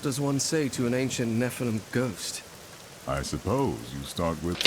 What does one say to an ancient Nephilim ghost? I suppose you start with...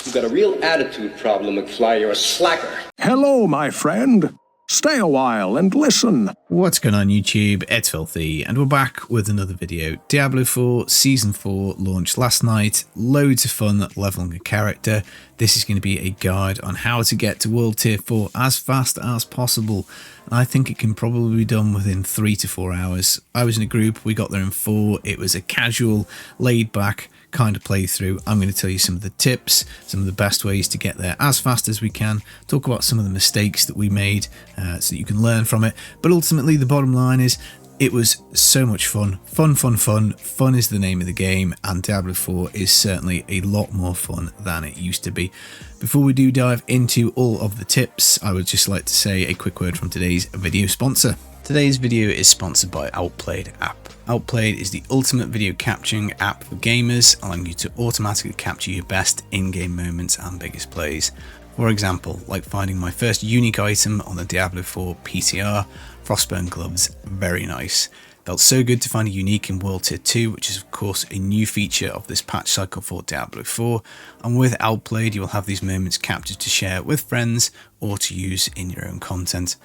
You've got a real attitude problem, McFly. You're a slacker. Hello, my friend. Stay a while and listen. What's going on YouTube? It's Filthy and we're back with another video. Diablo 4 Season 4 launched last night. Loads of fun leveling a character. This is going to be a guide on how to get to World Tier 4 as fast as possible. And I think it can probably be done within 3 to 4 hours. I was in a group, we got there in 4. It was a casual, laid back kind of playthrough. I'm going to tell you some of the tips, some of the best ways to get there as fast as we can, talk about some of the mistakes that we made so that you can learn from it. But ultimately the bottom line is it was so much fun. Fun is the name of the game, and Diablo 4 is certainly a lot more fun than it used to be. Before we do dive into all of the tips, I would just like to say a quick word from today's video sponsor. Today's video is sponsored by Outplayed app. Outplayed is the ultimate video capturing app for gamers, allowing you to automatically capture your best in-game moments and biggest plays. For example, like finding my first unique item on the Diablo 4 PTR, Frostburn gloves, very nice. Felt so good to find a unique in World Tier 2, which is of course a new feature of this patch cycle for Diablo 4, and with Outplayed you will have these moments captured to share with friends or to use in your own content.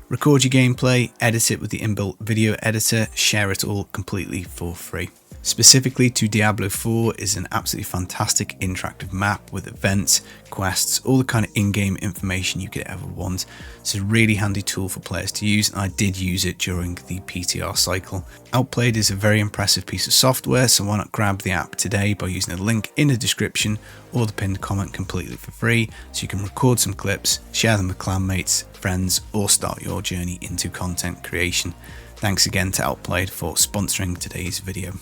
Record your gameplay, edit it with the inbuilt video editor, share it all completely for free. Specifically to Diablo 4 is an absolutely fantastic interactive map with events, quests, all the kind of in-game information you could ever want. It's a really handy tool for players to use, and I did use it during the PTR cycle. Outplayed is a very impressive piece of software, so why not grab the app today by using the link in the description or the pinned comment completely for free, so you can record some clips, share them with clanmates, friends, or start your journey into content creation. Thanks again to Outplayed for sponsoring today's video.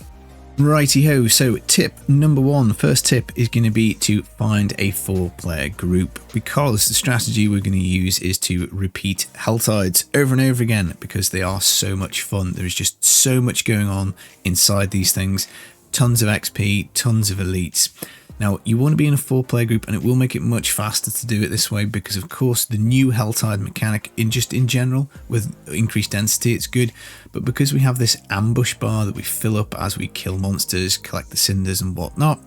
Righty ho, so tip number 1, first tip is going to be to find a 4-player group, because the strategy we're going to use is to repeat Helltides over and over again because they are so much fun. There is just so much going on inside these things, tons of XP, tons of elites. Now you want to be in a 4-player group, and it will make it much faster to do it this way because of course the new Helltide mechanic in general with increased density, it's good, but because we have this ambush bar that we fill up as we kill monsters, collect the cinders and whatnot,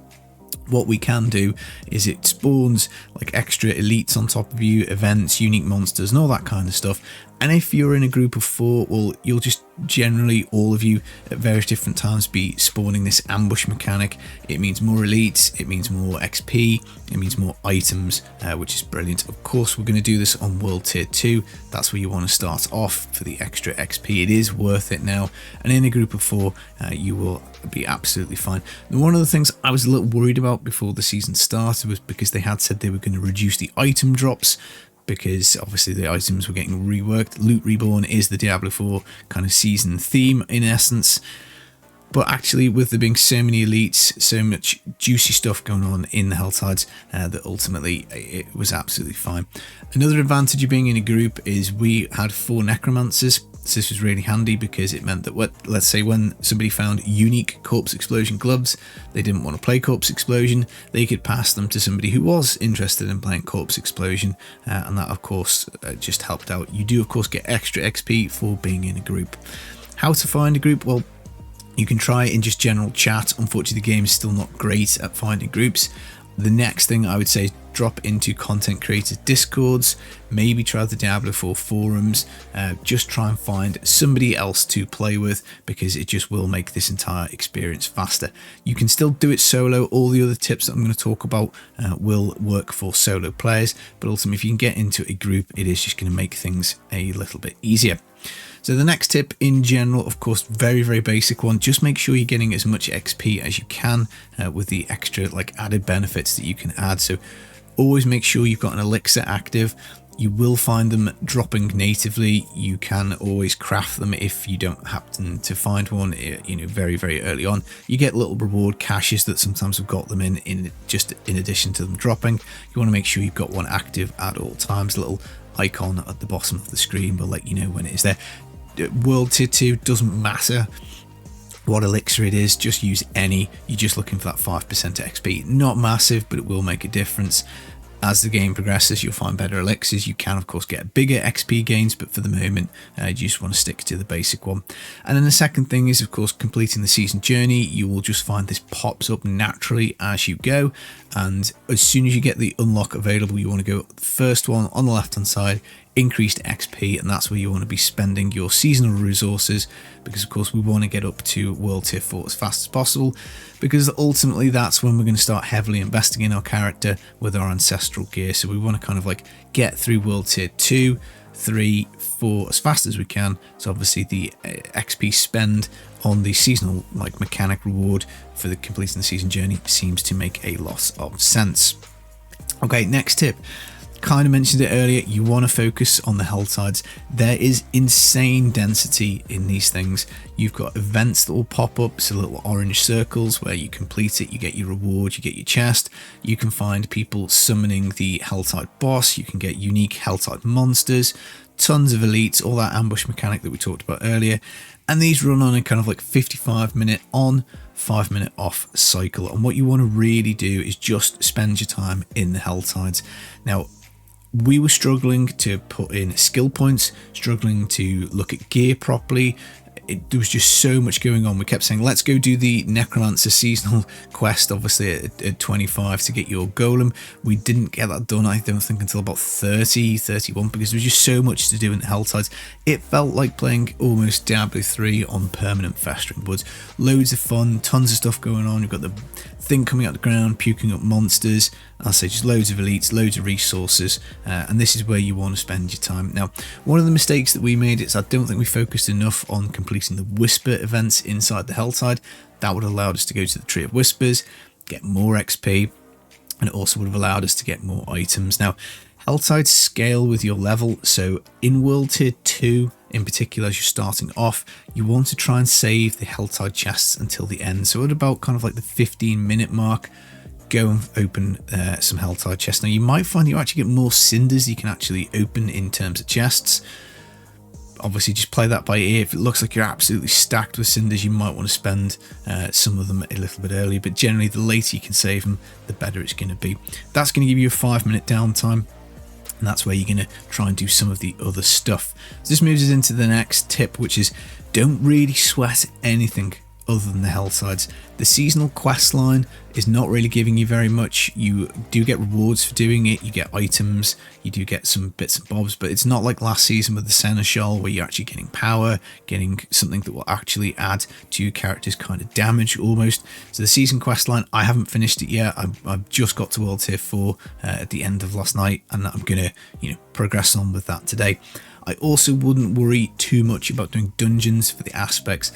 what we can do is it spawns like extra elites on top of you, events, unique monsters and all that kind of stuff. And if you're in a group of 4, well, you'll just generally, all of you at various different times, be spawning this ambush mechanic. It means more elites, it means more XP, it means more items, which is brilliant. Of course, we're going to do this on World Tier 2. That's where you want to start off for the extra XP. It is worth it now. And in a group of 4, you will be absolutely fine. And one of the things I was a little worried about before the season started was because they had said they were going to reduce the item drops, because obviously the items were getting reworked. Loot Reborn is the Diablo 4 kind of season theme in essence. But actually with there being so many elites, so much juicy stuff going on in the Helltides, that ultimately it was absolutely fine. Another advantage of being in a group is we had 4 necromancers. So this was really handy because it meant that let's say when somebody found unique corpse explosion gloves, they didn't want to play corpse explosion, they could pass them to somebody who was interested in playing corpse explosion, and that of course just helped out. You do of course get extra XP for being in a group. How to find a group? Well, you can try in just general chat. Unfortunately the game is still not great at finding groups. The next thing I would say is drop into content creator discords, maybe try the Diablo 4 forums, just try and find somebody else to play with because it just will make this entire experience faster. You can still do it solo. All the other tips that I'm going to talk about will work for solo players, but ultimately if you can get into a group, it is just going to make things a little bit easier. So the next tip in general, of course, very basic one, just make sure you're getting as much XP as you can with the extra like added benefits that you can add. So always make sure you've got an elixir active. You will find them dropping natively. You can always craft them if you don't happen to find one, you know, very early on. You get little reward caches that sometimes have got them in addition to them dropping. You want to make sure you've got one active at all times. Little icon at the bottom of the screen will let you know when it is there. World Tier 2 doesn't matter what elixir it is, just use any. You're just looking for that 5% XP. Not massive, but it will make a difference. As the game progresses, you'll find better elixirs. You can, of course, get bigger XP gains, but for the moment, you just want to stick to the basic one. And then the second thing is, of course, completing the season journey. You will just find this pops up naturally as you go. And as soon as you get the unlock available, you want to go the first one on the left-hand side, increased XP, and that's where you want to be spending your seasonal resources, because of course we want to get up to World Tier 4 as fast as possible, because ultimately that's when we're going to start heavily investing in our character with our ancestral gear. So we want to kind of like get through World Tier 2, 3, 4 as fast as we can. So obviously the XP spend on the seasonal like mechanic reward for the completing the season journey seems to make a lot of sense. Okay, next tip. Kind of mentioned it earlier, you want to focus on the Helltides. There is insane density in these things. You've got events that will pop up, so little orange circles where you complete it, you get your reward, you get your chest. You can find people summoning the Helltide boss, you can get unique Helltide monsters, tons of elites, all that ambush mechanic that we talked about earlier. And these run on a kind of like 55-minute on, 5-minute off cycle. And what you want to really do is just spend your time in the Helltides. Now, we were struggling to put in skill points, struggling to look at gear properly. There was just so much going on. We kept saying, let's go do the Necromancer seasonal quest, obviously at 25 to get your golem. We didn't get that done, I don't think, until about 30, 31, because there was just so much to do in the Helltides. It felt like playing almost Diablo 3 on permanent festering woods. Loads of fun, tons of stuff going on. You've got the thing coming out of the ground, puking up monsters. I'll say just loads of elites, loads of resources, and this is where you want to spend your time. Now, one of the mistakes that we made is I don't think we focused enough on completing the Whisper events inside the Helltide. That would have allowed us to go to the Tree of Whispers, get more XP, and it also would have allowed us to get more items. Now, Helltides scale with your level, so in World Tier 2 in particular, as you're starting off, you want to try and save the Helltide chests until the end. So at about kind of like the 15-minute mark, go and open some Helltide chests. Now, you might find you actually get more cinders you can actually open in terms of chests. Obviously, just play that by ear. If it looks like you're absolutely stacked with cinders, you might want to spend some of them a little bit early, but generally the later you can save them, the better it's going to be. That's going to give you a 5-minute downtime, and that's where you're going to try and do some of the other stuff. So this moves us into the next tip, which is don't really sweat anything other than the Helltides. The seasonal quest line is not really giving you very much. You do get rewards for doing it, you get items, you do get some bits and bobs, but it's not like last season with the Seneschal where you're actually getting power, getting something that will actually add to your character's kind of damage almost. So the season quest line, I haven't finished it yet. I've just got to World Tier 4 at the end of last night, and I'm gonna progress on with that today. I also wouldn't worry too much about doing dungeons for the aspects.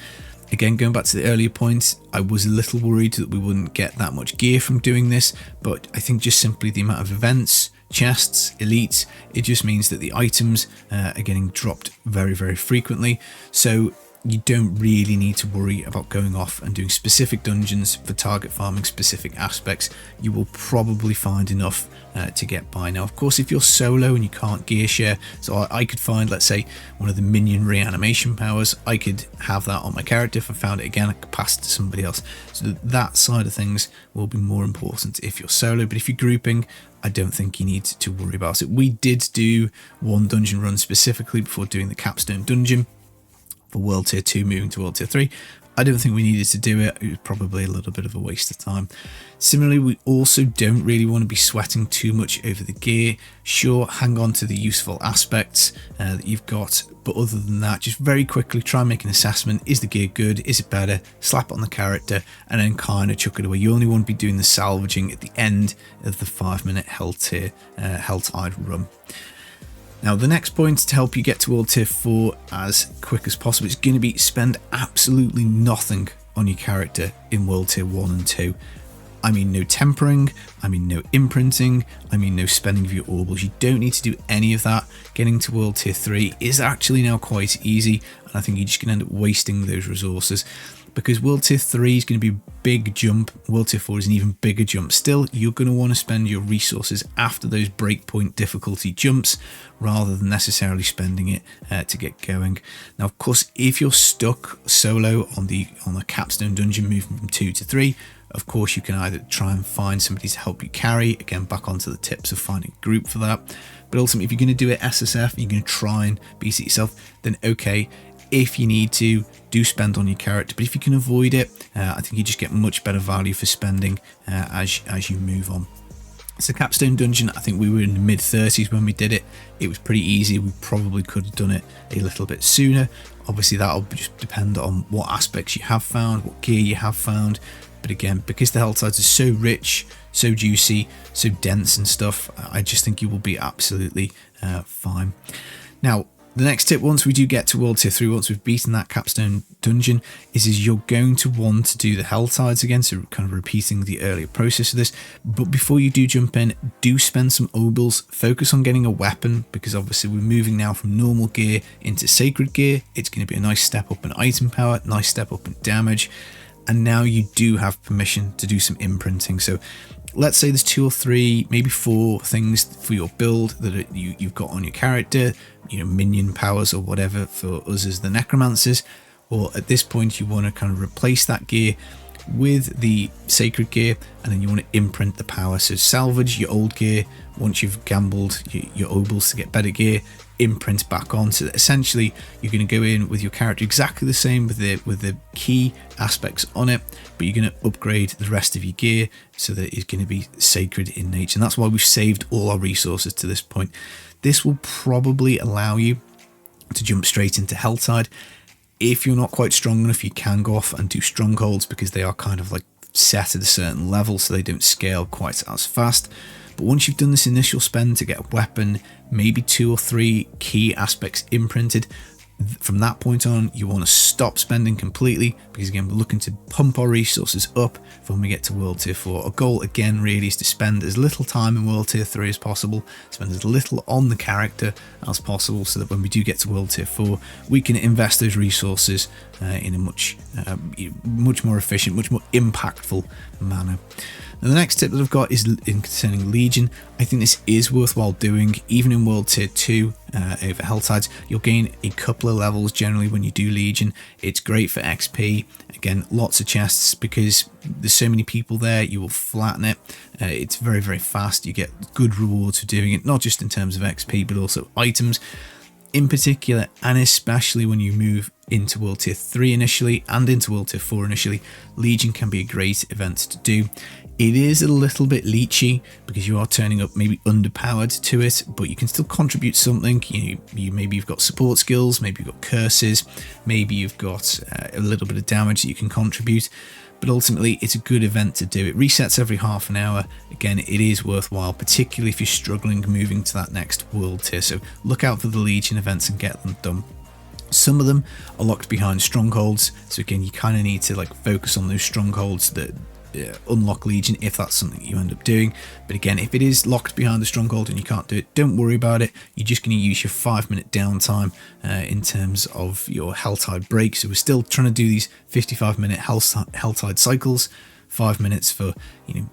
Again, going back to the earlier points, I was a little worried that we wouldn't get that much gear from doing this, but I think just simply the amount of events, chests, elites, it just means that the items are getting dropped very, very frequently. So you don't really need to worry about going off and doing specific dungeons for target farming specific aspects. You will probably find enough to get by. Now, of course, if you're solo and you can't gear share, so I could find, let's say, one of the minion reanimation powers, I could have that on my character. If I found it again, I could pass it to somebody else. So that side of things will be more important if you're solo, but if you're grouping, I don't think you need to worry about it. We did do one dungeon run specifically before doing the Capstone dungeon for World Tier 2 moving to World Tier 3. I don't think we needed to do it. It was probably a little bit of a waste of time. Similarly, we also don't really want to be sweating too much over the gear. Sure, hang on to the useful aspects that you've got, but other than that, just very quickly try and make an assessment. Is the gear good? Is it better? Slap it on the character and then kind of chuck it away. You only want to be doing the salvaging at the end of the 5-minute Helltide run. Now, the next point to help you get to World Tier 4 as quick as possible is going to be spend absolutely nothing on your character in World Tier 1 and 2. I mean no tempering, I mean no imprinting, I mean no spending of your Obols. You don't need to do any of that. Getting to World Tier 3 is actually now quite easy, and I think you're just going to end up wasting those resources. because World Tier 3 is going to be a big jump, World Tier 4 is an even bigger jump. Still, you're going to want to spend your resources after those breakpoint difficulty jumps rather than necessarily spending it to get going. Now, of course, if you're stuck solo on the capstone dungeon moving from 2 to 3, of course, you can either try and find somebody to help you carry, again, back onto the tips of finding a group for that. But ultimately, if you're going to do it SSF, you're going to try and beat it yourself, then okay, if you need to, do spend on your character. But if you can avoid it, I think you just get much better value for spending as you move on. It's a capstone dungeon. I think we were in the mid-30s when we did it. It was pretty easy. We probably could have done it a little bit sooner. Obviously, that'll just depend on what aspects you have found, what gear you have found. But again, because the Helltides are so rich, so juicy, so dense and stuff, I just think you will be absolutely fine. Now, the next tip, once we do get to World Tier 3, once we've beaten that capstone dungeon, is you're going to want to do the Helltides again, so kind of repeating the earlier process of this. But before you do jump in, do spend some Obols, focus on getting a weapon, because obviously we're moving now from normal gear into sacred gear. It's going to be a nice step up in item power, nice step up in damage. And now you do have permission to do some imprinting. So let's say there's 2 or 3, maybe 4 things for your build that you've got on your character, minion powers or whatever for us as the necromancers. Or at this point, you want to kind of replace that gear with the sacred gear, and then you want to imprint the power. So salvage your old gear once you've gambled your Obols to get better gear, imprint back on. So that essentially you're going to go in with your character exactly the same with the key aspects on it, but you're going to upgrade the rest of your gear so that it's going to be sacred in nature. And that's why we've saved all our resources to this point. This will probably allow you to jump straight into Helltide. If you're not quite strong enough, you can go off and do Strongholds, because they are kind of like set at a certain level, so they don't scale quite as fast. But once you've done this initial spend to get a weapon, maybe 2 or 3 key aspects imprinted, from that point on, you want to stop spending completely, because again, we're looking to pump our resources up for when we get to World Tier 4. Our goal again really is to spend as little time in World Tier 3 as possible, spend as little on the character as possible, so that when we do get to World Tier 4, we can invest those resources in a much more efficient, much more impactful manner. Now, the next tip that I've got is in concerning Legion. I think this is worthwhile doing, even in World Tier 2 over Helltides. You'll gain a couple of levels generally when you do Legion. It's great for XP. Again, lots of chests, because there's so many people there, you will flatten it. It's very, very fast. You get good rewards for doing it, not just in terms of XP, but also items. In particular, and especially when you move into World Tier 3 initially and into World Tier 4 initially, Legion can be a great event to do. It is a little bit leechy, because you are turning up maybe underpowered to it, but you can still contribute something. Maybe you've got support skills, maybe you've got curses, maybe you've got a little bit of damage that you can contribute. But ultimately, it's a good event to do. It resets every half an hour. Again, it is worthwhile, particularly if you're struggling moving to that next world tier. So look out for the Legion events and get them done. Some of them are locked behind strongholds. So again, you kind of need to focus on those strongholds that unlock Legion, if that's something you end up doing. But again, if it is locked behind the stronghold and you can't do it, don't worry about it. You're just going to use your 5-minute downtime in terms of your Helltide break. So we're still trying to do these 55-minute Helltide cycles. 5 minutes for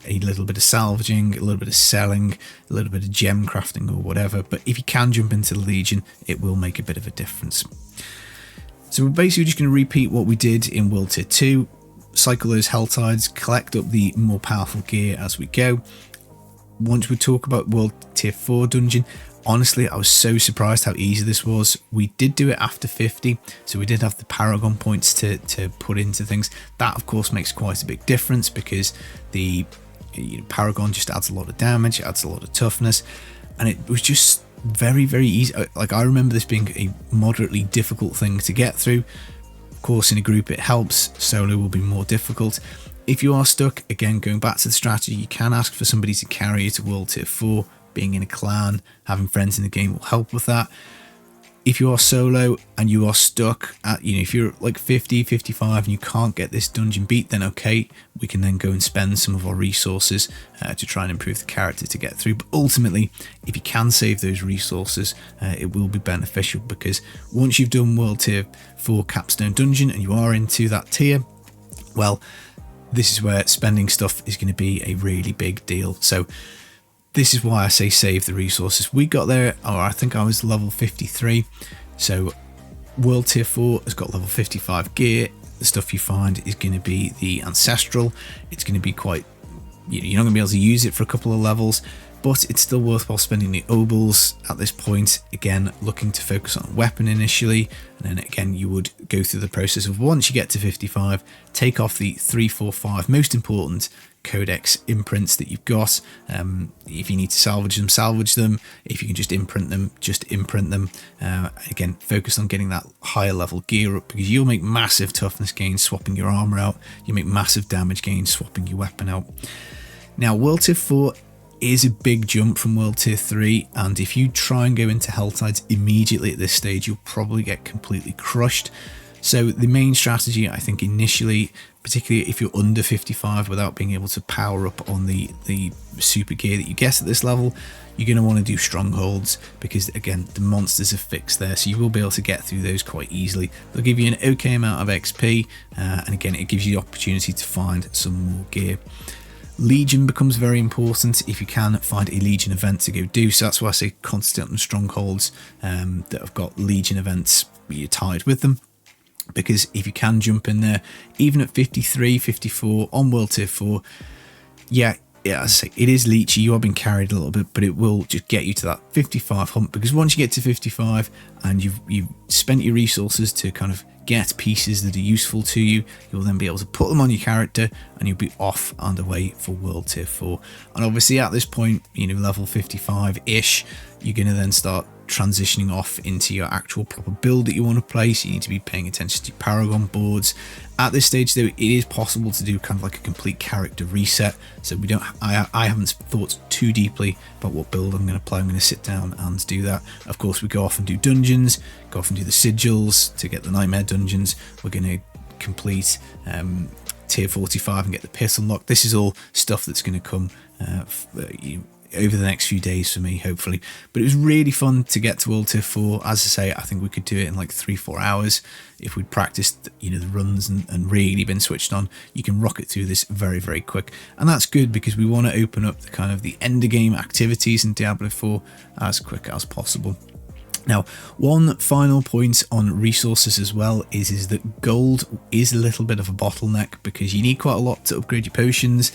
a little bit of salvaging, a little bit of selling, a little bit of gem crafting or whatever. But if you can jump into the Legion, it will make a bit of a difference. So we're basically just going to repeat what we did in World Tier 2. Cycle those Helltides, collect up the more powerful gear as we go. Once we talk about World Tier 4 dungeon, honestly, I was so surprised how easy this was. We did do it after 50, so we did have the paragon points to put into things. That, of course, makes quite a big difference, because the paragon just adds a lot of damage, adds a lot of toughness, and it was just very, very easy. I remember this being a moderately difficult thing to get through. Of course, in a group it helps, solo will be more difficult. If you are stuck, again, going back to the strategy, you can ask for somebody to carry you to World Tier 4. Being in a clan, having friends in the game will help with that. If you are solo and you are stuck at, if you're 50, 55 and you can't get this dungeon beat, then okay, we can then go and spend some of our resources to try and improve the character to get through. But ultimately, if you can save those resources, it will be beneficial, because once you've done World Tier 4 Capstone Dungeon and you are into that tier, well, this is where spending stuff is going to be a really big deal. So this is why I say save the resources. We got there, or I think I was level 53. So World Tier 4 has got level 55 gear. The stuff you find is going to be the Ancestral. It's going to be quite, you're not going to be able to use it for a couple of levels, but it's still worthwhile spending the Obols at this point. Again, looking to focus on weapon initially, and then again you would go through the process of, once you get to 55, take off the 3, 4, 5 most important codex imprints that you've got. If you need to salvage them. If you can just imprint them. Again, focus on getting that higher level gear up, because you'll make massive toughness gains swapping your armor out. You make massive damage gains swapping your weapon out. Now, World Tier 4 is a big jump from World Tier 3, and if you try and go into Helltides immediately at this stage, you'll probably get completely crushed. So the main strategy, I think, initially, particularly if you're under 55 without being able to power up on the super gear that you get at this level, you're going to want to do Strongholds, because again, the monsters are fixed there, so you will be able to get through those quite easily. They'll give you an okay amount of XP, and again, it gives you the opportunity to find some more gear. Legion becomes very important. If you can, find a Legion event to go do. So that's why I say concentrate on Strongholds that have got Legion events you're tied with them, because if you can jump in there, even at 53, 54 on World Tier 4, yeah, as I say, it is leechy, you are being carried a little bit, but it will just get you to that 55 hump, because once you get to 55 and you've spent your resources to kind of get pieces that are useful to you, you'll then be able to put them on your character and you'll be off and away for World Tier 4. And obviously at this point, level 55-ish, you're going to then start transitioning off into your actual proper build that you want to play. So you need to be paying attention to paragon boards. At this stage though, it is possible to do kind of like a complete character reset, so we don't, I haven't thought too deeply about what build I'm going to play. I'm going to sit down and do that. Of course, we go off and do dungeons, go off and do the sigils to get the nightmare dungeons. We're going to complete tier 45 and get the pit unlocked. This is all stuff that's going to come over the next few days for me, hopefully. But it was really fun to get to World Tier 4. As I say, I think we could do it in like 3-4 hours if we'd practiced, the runs and really been switched on. You can rocket through this very, very quick, and that's good because we want to open up the kind of the end game activities in Diablo 4 as quick as possible. Now, one final point on resources as well is that gold is a little bit of a bottleneck, because you need quite a lot to upgrade your potions.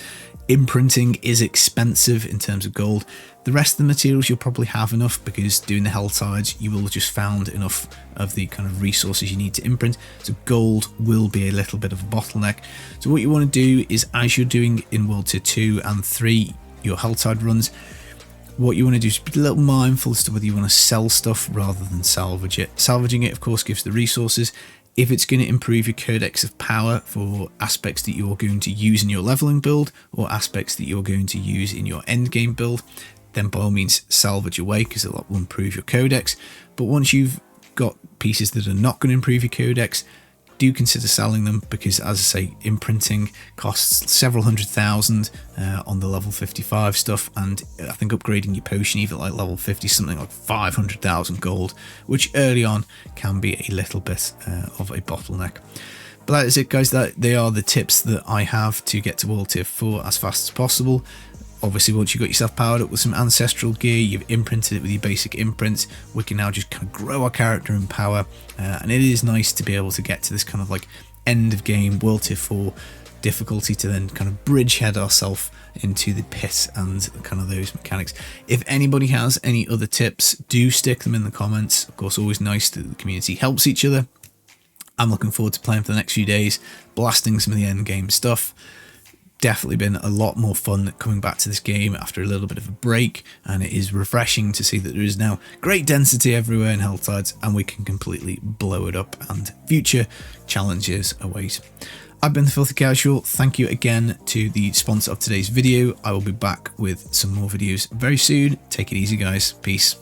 Imprinting is expensive in terms of gold. The rest of the materials you'll probably have enough, because doing the Helltides you will have just found enough of the kind of resources you need to imprint. So gold will be a little bit of a bottleneck. So what you want to do is, as you're doing in World Tier 2 and 3, your Helltide runs, what you want to do is be a little mindful as to whether you want to sell stuff rather than salvage it. Salvaging it, of course, gives the resources. If it's going to improve your codex of power for aspects that you're going to use in your leveling build, or aspects that you're going to use in your endgame build, then by all means salvage away, because it will improve your codex. But once you've got pieces that are not going to improve your codex, do consider selling them, because as I say, imprinting costs several $100,000 on the level 55 stuff, and I think upgrading your potion even like level 50, something like 500,000 gold, which early on can be a little bit of a bottleneck. But that is it, guys. They are the tips that I have to get to World Tier 4 as fast as possible. Obviously, once you've got yourself powered up with some ancestral gear, you've imprinted it with your basic imprints, we can now just kind of grow our character in power, and it is nice to be able to get to this kind of like end of game World Tier 4 difficulty to then kind of bridgehead ourselves into the pit and kind of those mechanics. If anybody has any other tips, do stick them in the comments. Of course, always nice that the community helps each other. I'm looking forward to playing for the next few days, blasting some of the end game stuff. Definitely been a lot more fun coming back to this game after a little bit of a break, and it is refreshing to see that there is now great density everywhere in Helltides and we can completely blow it up, and future challenges await. I've been the Filthy Casual. Thank you again to the sponsor of today's video. I will be back with some more videos very soon. Take it easy, guys. Peace.